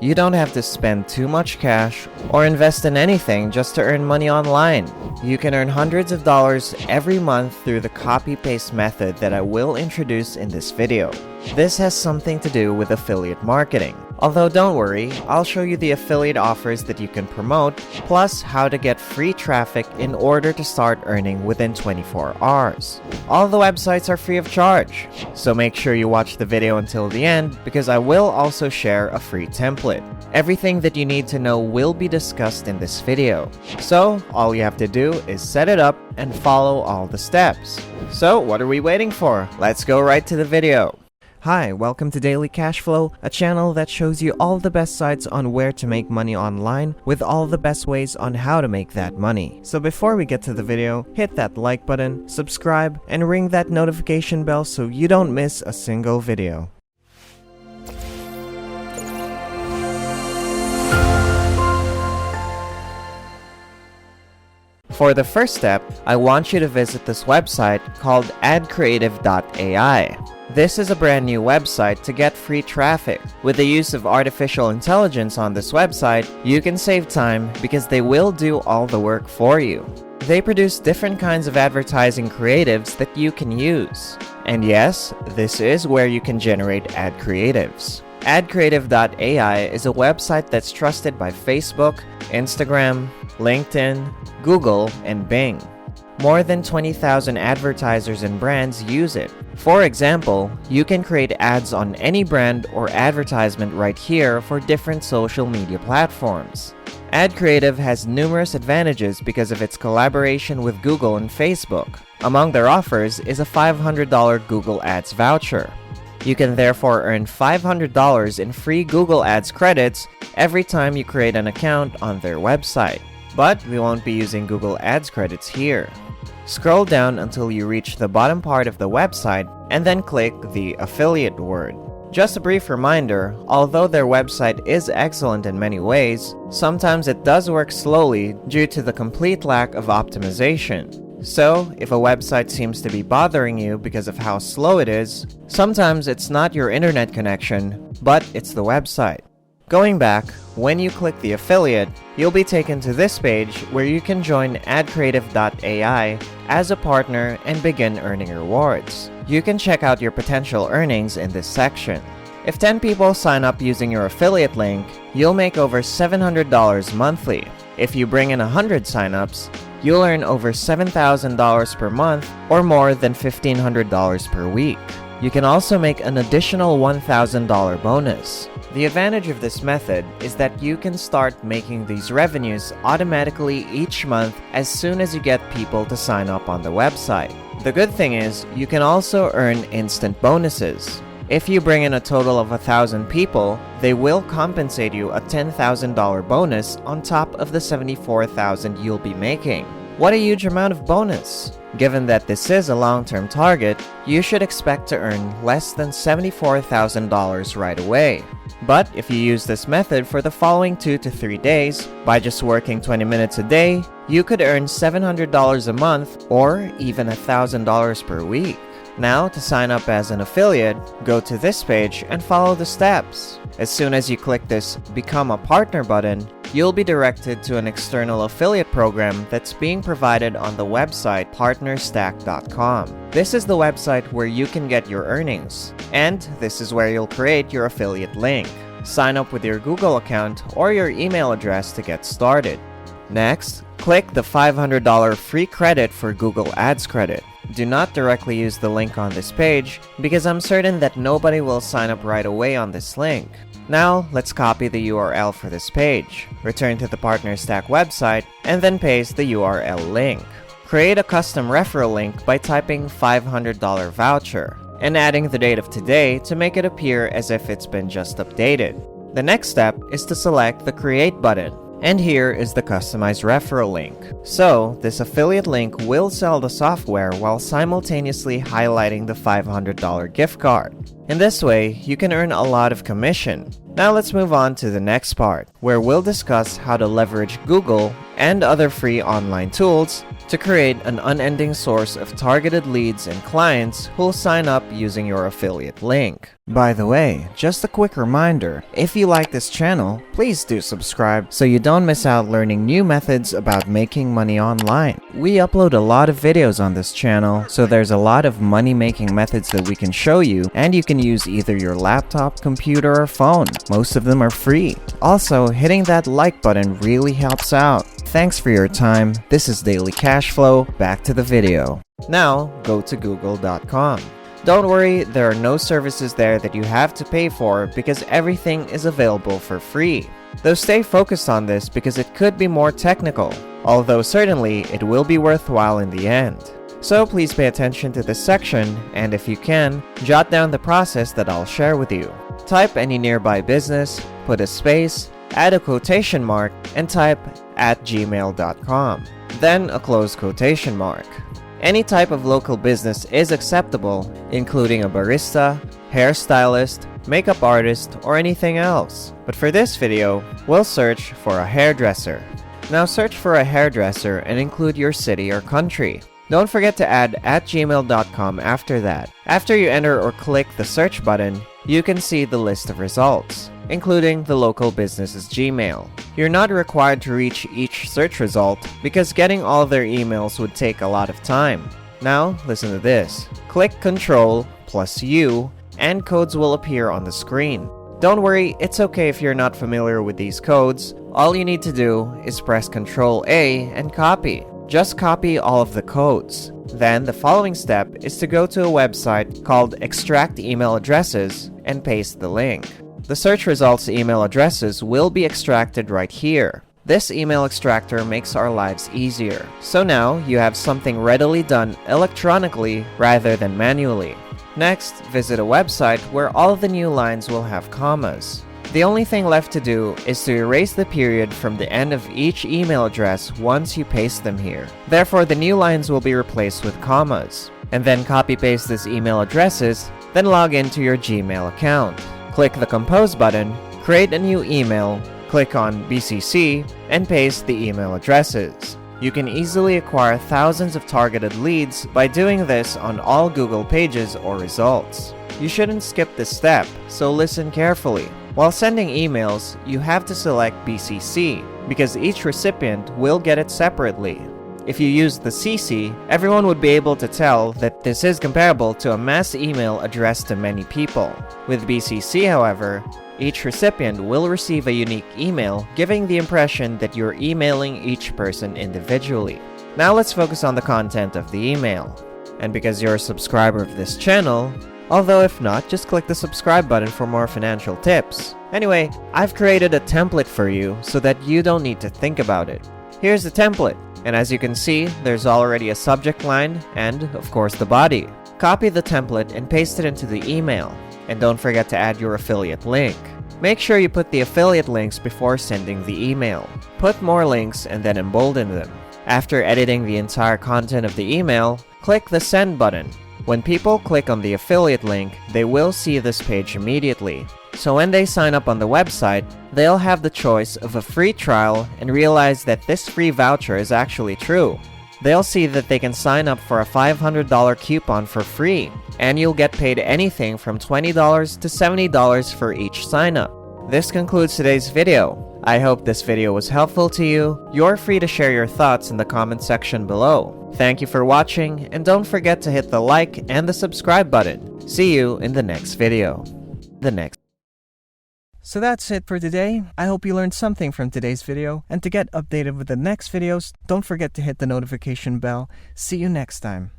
You don't have to spend too much cash or invest in anything just to earn money online. You can earn hundreds of dollars every month through the copy-paste method that I will introduce in this video. This has something to do with affiliate marketing. Although don't worry, I'll show you the affiliate offers that you can promote, plus how to get free traffic in order to start earning within 24 hours. All the websites are free of charge, so make sure you watch the video until the end because I will also share a free template. Everything that you need to know will be discussed in this video. So all you have to do is set it up and follow all the steps. So what are we waiting for? Let's go right to the video. Hi, welcome to Daily Cashflow, a channel that shows you all the best sites on where to make money online with all the best ways on how to make that money. So before we get to the video, hit that like button, subscribe, and ring that notification bell so you don't miss a single video. For the first step, I want you to visit this website called adcreative.ai. This is a brand new website to get free traffic. With the use of artificial intelligence on this website, you can save time because they will do all the work for you. They produce different kinds of advertising creatives that you can use. And yes, this is where you can generate ad creatives. Adcreative.ai is a website that's trusted by Facebook, Instagram, LinkedIn, Google, and Bing. More than 20,000 advertisers and brands use it. For example, you can create ads on any brand or advertisement right here for different social media platforms. Ad Creative has numerous advantages because of its collaboration with Google and Facebook. Among their offers is a $500 Google Ads voucher. You can therefore earn $500 in free Google Ads credits every time you create an account on their website. But we won't be using Google Ads credits here. Scroll down until you reach the bottom part of the website and then click the affiliate word. Just a brief reminder, although their website is excellent in many ways, sometimes it does work slowly due to the complete lack of optimization. So, if a website seems to be bothering you because of how slow it is, sometimes it's not your internet connection, but it's the website. Going back, when you click the affiliate, you'll be taken to this page where you can join adcreative.ai as a partner and begin earning rewards. You can check out your potential earnings in this section. If 10 people sign up using your affiliate link, you'll make over $700 monthly. If you bring in 100 signups, you'll earn over $7,000 per month or more than $1,500 per week. You can also make an additional $1,000 bonus. The advantage of this method is that you can start making these revenues automatically each month as soon as you get people to sign up on the website. The good thing is, you can also earn instant bonuses. If you bring in a total of 1,000 people, they will compensate you a $10,000 bonus on top of the $74,000 you'll be making. What a huge amount of bonus! Given that this is a long-term target, you should expect to earn less than $74,000 right away. But if you use this method for the following 2 to 3 days, by just working 20 minutes a day, you could earn $700 a month or even $1,000 per week. Now, to sign up as an affiliate, go to this page and follow the steps. As soon as you click this Become a Partner button, you'll be directed to an external affiliate program that's being provided on the website partnerstack.com. This is the website where you can get your earnings, and this is where you'll create your affiliate link. Sign up with your Google account or your email address to get started. Next, click the $500 free credit for Google Ads credit. Do not directly use the link on this page because I'm certain that nobody will sign up right away on this link. Now, let's copy the URL for this page, return to the PartnerStack website, and then paste the URL link. Create a custom referral link by typing $500 voucher and adding the date of today to make it appear as if it's been just updated. The next step is to select the Create button. And here is the customized referral link. So, this affiliate link will sell the software while simultaneously highlighting the $500 gift card. In this way, you can earn a lot of commission. Now let's move on to the next part, where we'll discuss how to leverage Google and other free online tools to create an unending source of targeted leads and clients who'll sign up using your affiliate link. By the way, just a quick reminder, if you like this channel, please do subscribe so you don't miss out learning new methods about making money online. We upload a lot of videos on this channel, so there's a lot of money-making methods that we can show you, and you can use either your laptop, computer, or phone. Most of them are free. Also, hitting that like button really helps out. Thanks for your time. This is Daily Cashflow. Back to the video. Now, go to google.com. Don't worry, there are no services there that you have to pay for because everything is available for free. Though stay focused on this because it could be more technical, although certainly it will be worthwhile in the end. So please pay attention to this section, and if you can, jot down the process that I'll share with you. Type any nearby business, put a space, add a quotation mark, and type @gmail.com, then a close quotation mark. Any type of local business is acceptable, including a barista, hairstylist, makeup artist, or anything else. But for this video, we'll search for a hairdresser. Now search for a hairdresser and include your city or country. Don't forget to add @gmail.com after that. After you enter or click the search button, you can see the list of results, including the local business's Gmail. You're not required to reach each search result because getting all their emails would take a lot of time. Now, listen to this. Click Ctrl+U and codes will appear on the screen. Don't worry, it's okay if you're not familiar with these codes. All you need to do is press Ctrl+A and copy. Just copy all of the codes. Then the following step is to go to a website called Extract Email Addresses and paste the link. The search results email addresses will be extracted right here. This email extractor makes our lives easier. So now you have something readily done electronically rather than manually. Next, visit a website where all of the new lines will have commas. The only thing left to do is to erase the period from the end of each email address once you paste them here. Therefore, the new lines will be replaced with commas. And then copy-paste these email addresses, then log into your Gmail account. Click the Compose button, create a new email, click on BCC, and paste the email addresses. You can easily acquire thousands of targeted leads by doing this on all Google pages or results. You shouldn't skip this step, so listen carefully. While sending emails, you have to select BCC because each recipient will get it separately. If you use the CC, everyone would be able to tell that this is comparable to a mass email addressed to many people. With BCC, however, each recipient will receive a unique email, giving the impression that you're emailing each person individually. Now let's focus on the content of the email. And because you're a subscriber of this channel, although if not, just click the subscribe button for more financial tips. Anyway, I've created a template for you so that you don't need to think about it. Here's the template, and as you can see, there's already a subject line and, of course, the body. Copy the template and paste it into the email. And don't forget to add your affiliate link. Make sure you put the affiliate links before sending the email. Put more links and then embolden them. After editing the entire content of the email, click the send button. When people click on the affiliate link, they will see this page immediately. So when they sign up on the website, they'll have the choice of a free trial and realize that this free voucher is actually true. They'll see that they can sign up for a $500 coupon for free, and you'll get paid anything from $20 to $70 for each sign up. This concludes today's video. I hope this video was helpful to you. You're free to share your thoughts in the comment section below. Thank you for watching, and don't forget to hit the like and the subscribe button. See you in the next video. So that's it for today. I hope you learned something from today's video, and to get updated with the next videos, don't forget to hit the notification bell. See you next time.